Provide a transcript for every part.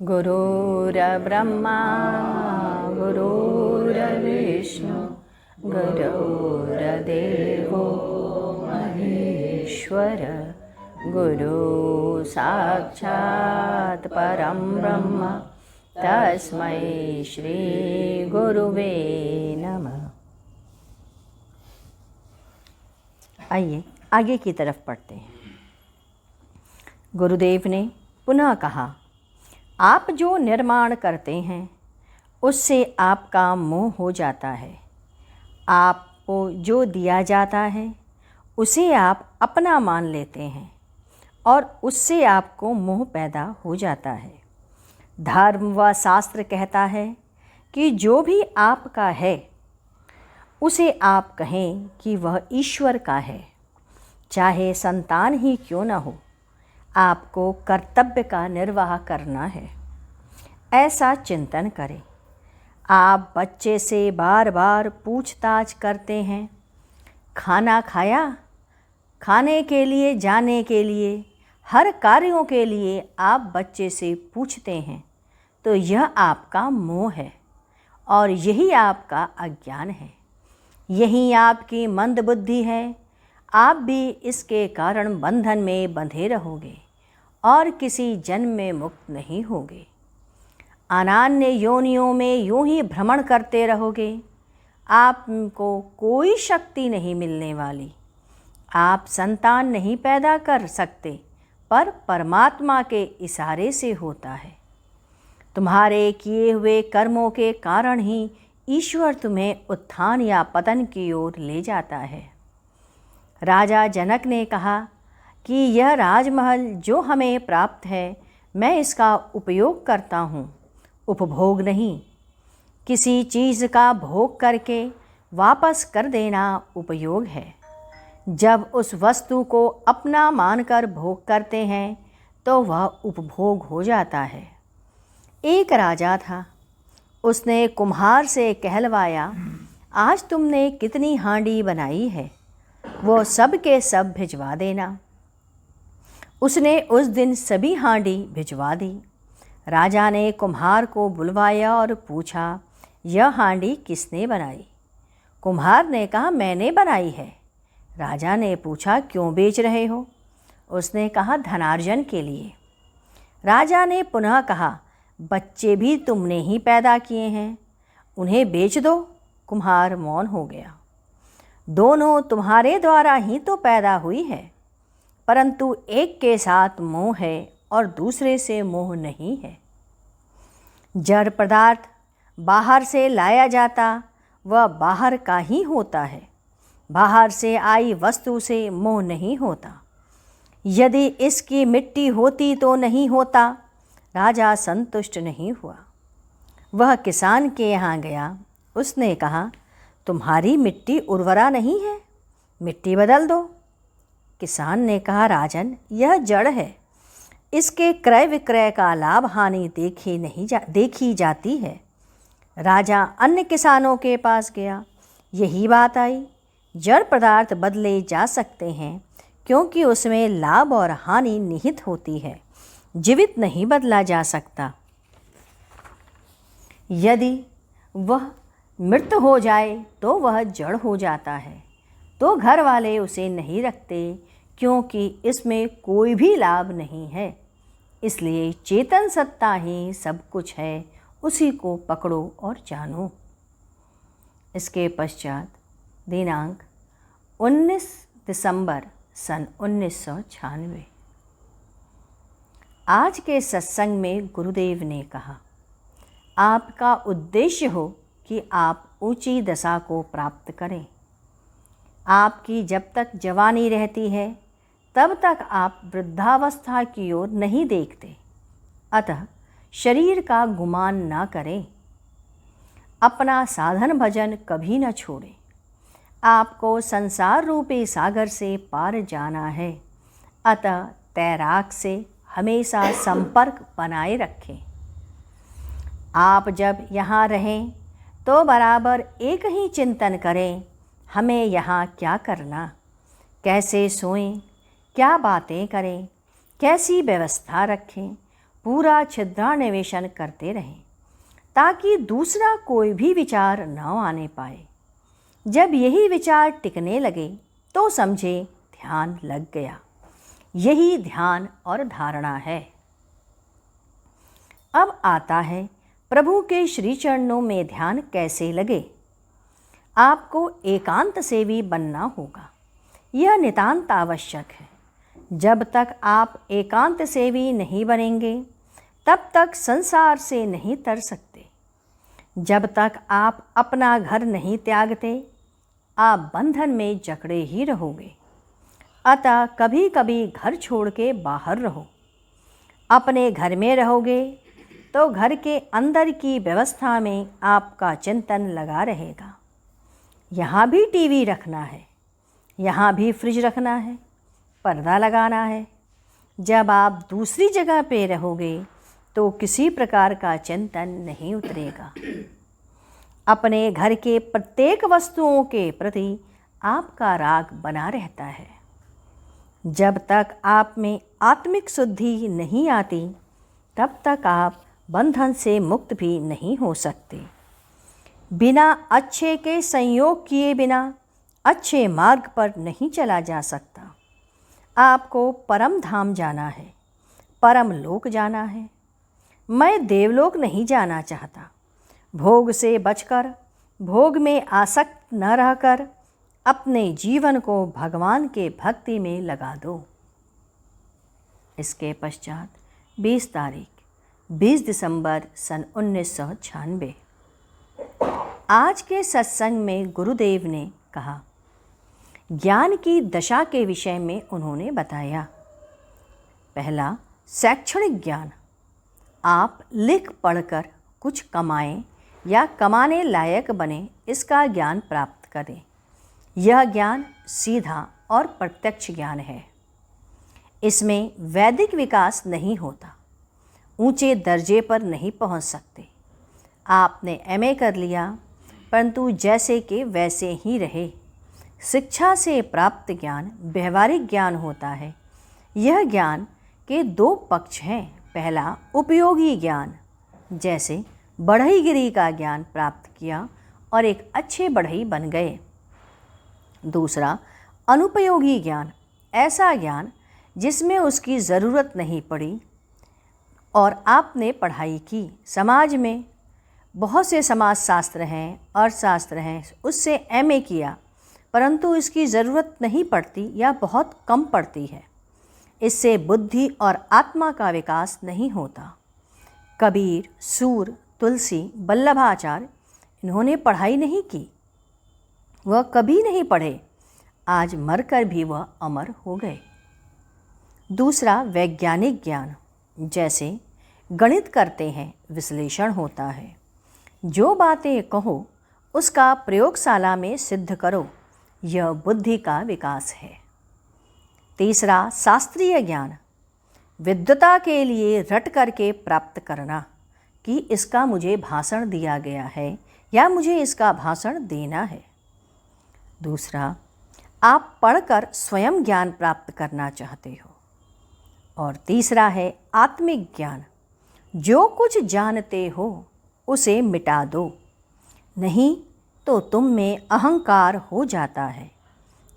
गुरुर्ब्रह्मा गुरुर्विष्णु गुरुर्देवो महेश्वर गुरु साक्षात् परं ब्रह्म तस्मै श्री गुरुवे नमः। आइए आगे की तरफ पढ़ते हैं। गुरुदेव ने पुनः कहा, आप जो निर्माण करते हैं उससे आपका मोह हो जाता है। आपको जो दिया जाता है उसे आप अपना मान लेते हैं और उससे आपको मोह पैदा हो जाता है। धर्म व शास्त्र कहता है कि जो भी आपका है उसे आप कहें कि वह ईश्वर का है, चाहे संतान ही क्यों न हो। आपको कर्तव्य का निर्वाह करना है, ऐसा चिंतन करें। आप बच्चे से बार बार पूछताछ करते हैं, खाना खाया? खाने के लिए, जाने के लिए, हर कार्यों के लिए आप बच्चे से पूछते हैं, तो यह आपका मोह है और यही आपका अज्ञान है। यही आपकी मंदबुद्धि है। आप भी इसके कारण बंधन में बंधे रहोगे और किसी जन्म में मुक्त नहीं होगे। अनान्य योनियों में यूं ही भ्रमण करते रहोगे। आपको कोई शक्ति नहीं मिलने वाली। आप संतान नहीं पैदा कर सकते, पर परमात्मा के इशारे से होता है। तुम्हारे किए हुए कर्मों के कारण ही ईश्वर तुम्हें उत्थान या पतन की ओर ले जाता है। राजा जनक ने कहा कि यह राजमहल जो हमें प्राप्त है, मैं इसका उपयोग करता हूँ, उपभोग नहीं। किसी चीज़ का भोग करके वापस कर देना उपयोग है। जब उस वस्तु को अपना मानकर भोग करते हैं तो वह उपभोग हो जाता है। एक राजा था, उसने कुम्हार से कहलवाया, आज तुमने कितनी हांडी बनाई है, वो सब के सब भिजवा देना। उसने उस दिन सभी हांडी भिजवा दी। राजा ने कुम्हार को बुलवाया और पूछा, यह हांडी किसने बनाई? कुम्हार ने कहा, मैंने बनाई है। राजा ने पूछा, क्यों बेच रहे हो? उसने कहा, धनार्जन के लिए। राजा ने पुनः कहा, बच्चे भी तुमने ही पैदा किए हैं, उन्हें बेच दो। कुम्हार मौन हो गया। दोनों तुम्हारे द्वारा ही तो पैदा हुई है, परंतु एक के साथ मोह है और दूसरे से मोह नहीं है। जड़ पदार्थ बाहर से लाया जाता वह बाहर का ही होता है। बाहर से आई वस्तु से मोह नहीं होता। यदि इसकी मिट्टी होती तो नहीं होता। राजा संतुष्ट नहीं हुआ। वह किसान के यहाँ गया। उसने कहा, तुम्हारी मिट्टी उर्वरा नहीं है, मिट्टी बदल दो। किसान ने कहा, राजन, यह जड़ है, इसके क्रय विक्रय का लाभ हानि देखी जाती है। राजा अन्य किसानों के पास गया। यही बात आई। जड़ पदार्थ बदले जा सकते हैं क्योंकि उसमें लाभ और हानि निहित होती है। जीवित नहीं बदला जा सकता। यदि वह मृत हो जाए तो वह जड़ हो जाता है, तो घर वाले उसे नहीं रखते क्योंकि इसमें कोई भी लाभ नहीं है। इसलिए चेतन सत्ता ही सब कुछ है, उसी को पकड़ो और जानो। इसके पश्चात दिनांक 19 दिसंबर सन 1996। आज के सत्संग में गुरुदेव ने कहा, आपका उद्देश्य हो कि आप ऊंची दशा को प्राप्त करें। आपकी जब तक जवानी रहती है तब तक आप वृद्धावस्था की ओर नहीं देखते। अतः शरीर का गुमान न करें। अपना साधन भजन कभी न छोड़ें। आपको संसार रूपी सागर से पार जाना है। अतः तैराक से हमेशा संपर्क बनाए रखें। आप जब यहाँ रहें तो बराबर एक ही चिंतन करें, हमें यहाँ क्या करना, कैसे सोएं, क्या बातें करें, कैसी व्यवस्था रखें, पूरा छिद्रान्वेषण करते रहें ताकि दूसरा कोई भी विचार न आने पाए। जब यही विचार टिकने लगे तो समझे ध्यान लग गया। यही ध्यान और धारणा है। अब आता है प्रभु के श्री चरणों में ध्यान कैसे लगे। आपको एकांत सेवी बनना होगा। यह नितांत आवश्यक है। जब तक आप एकांत सेवी नहीं बनेंगे तब तक संसार से नहीं तर सकते। जब तक आप अपना घर नहीं त्यागते आप बंधन में जकड़े ही रहोगे। अतः कभी कभी घर छोड़ के बाहर रहो। अपने घर में रहोगे तो घर के अंदर की व्यवस्था में आपका चिंतन लगा रहेगा। यहाँ भी टीवी रखना है, यहाँ भी फ्रिज रखना है, पर्दा लगाना है। जब आप दूसरी जगह पे रहोगे तो किसी प्रकार का चिंतन नहीं उतरेगा। अपने घर के प्रत्येक वस्तुओं के प्रति आपका राग बना रहता है। जब तक आप में आत्मिक शुद्धि नहीं आती तब तक आप बंधन से मुक्त भी नहीं हो सकते। बिना अच्छे के संयोग किए बिना अच्छे मार्ग पर नहीं चला जा सकता। आपको परम धाम जाना है, परम लोक जाना है। मैं देवलोक नहीं जाना चाहता। भोग से बचकर, भोग में आसक्त न रहकर अपने जीवन को भगवान के भक्ति में लगा दो। इसके पश्चात 20 तारीख 20 दिसंबर सन 1996। आज के सत्संग में गुरुदेव ने कहा, ज्ञान की दशा के विषय में उन्होंने बताया। पहला, शैक्षणिक ज्ञान। आप लिख पढ़कर कुछ कमाएं या कमाने लायक बने, इसका ज्ञान प्राप्त करें। यह ज्ञान सीधा और प्रत्यक्ष ज्ञान है। इसमें वैदिक विकास नहीं होता। ऊंचे दर्जे पर नहीं पहुंच सकते। आपने एमए कर लिया परंतु जैसे के वैसे ही रहे। शिक्षा से प्राप्त ज्ञान व्यवहारिक ज्ञान होता है। यह ज्ञान के दो पक्ष हैं। पहला, उपयोगी ज्ञान, जैसे बढ़ईगिरी का ज्ञान प्राप्त किया और एक अच्छे बढ़ई बन गए। दूसरा, अनुपयोगी ज्ञान, ऐसा ज्ञान जिसमें उसकी ज़रूरत नहीं पड़ी और आपने पढ़ाई की। समाज में बहुत से समाज शास्त्र हैं, अर्थशास्त्र हैं, उससे एमए किया परंतु इसकी ज़रूरत नहीं पड़ती या बहुत कम पड़ती है। इससे बुद्धि और आत्मा का विकास नहीं होता। कबीर, सूर, तुलसी, वल्लभाचार्य, इन्होंने पढ़ाई नहीं की, वह कभी नहीं पढ़े, आज मरकर भी वह अमर हो गए। दूसरा, वैज्ञानिक ज्ञान, जैसे गणित करते हैं, विश्लेषण होता है। जो बातें कहो उसका प्रयोगशाला में सिद्ध करो, यह बुद्धि का विकास है। तीसरा, शास्त्रीय ज्ञान, विद्वता के लिए रट करके प्राप्त करना कि इसका मुझे भाषण दिया गया है या मुझे इसका भाषण देना है। दूसरा, आप पढ़कर स्वयं ज्ञान प्राप्त करना चाहते हो। और तीसरा है आत्मिक ज्ञान, जो कुछ जानते हो उसे मिटा दो, नहीं तो तुम में अहंकार हो जाता है,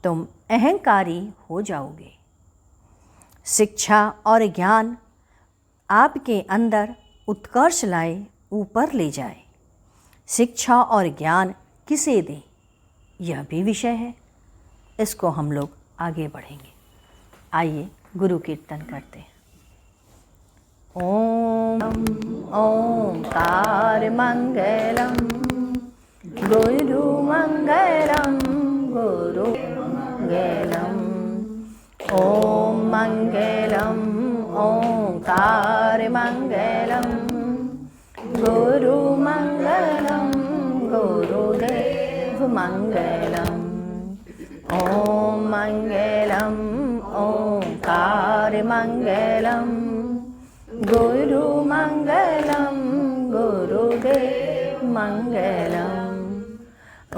तुम अहंकारी हो जाओगे। शिक्षा और ज्ञान आपके अंदर उत्कर्ष लाए, ऊपर ले जाए। शिक्षा और ज्ञान किसे दें, यह भी विषय है। इसको हम लोग आगे बढ़ेंगे। आइए गुरु कीर्तन करते हैं। ओम ओंकार मंगलम गुरु मंगलम गुरु मंगलम। ओम मंगलम ओंकार मंगलम गुरु मंगलम गुरुदेव मंगलम। ओम मंगलम ओंकार मंगलम गुरु मंगलम गुरुदेव मंगलम।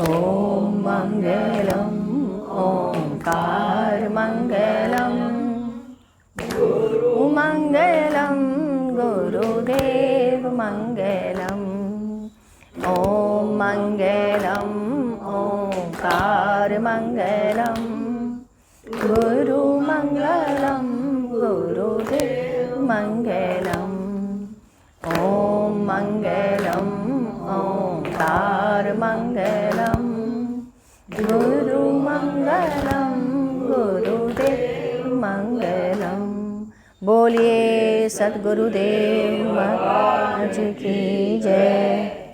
ओम मंगलम ओंकार मंगलम गुरु मंगलम गुरुदेव मंगलम। ओम मंगलम ओंकार मंगलम, गुरु मंगलम गुरुदेव मंगलम। ओम मंगलम ओंकार मंगलम, गुरु मंगलम गुरुदेव मंगलम। बोलिए सद्गुरुदेव महाराज की जय।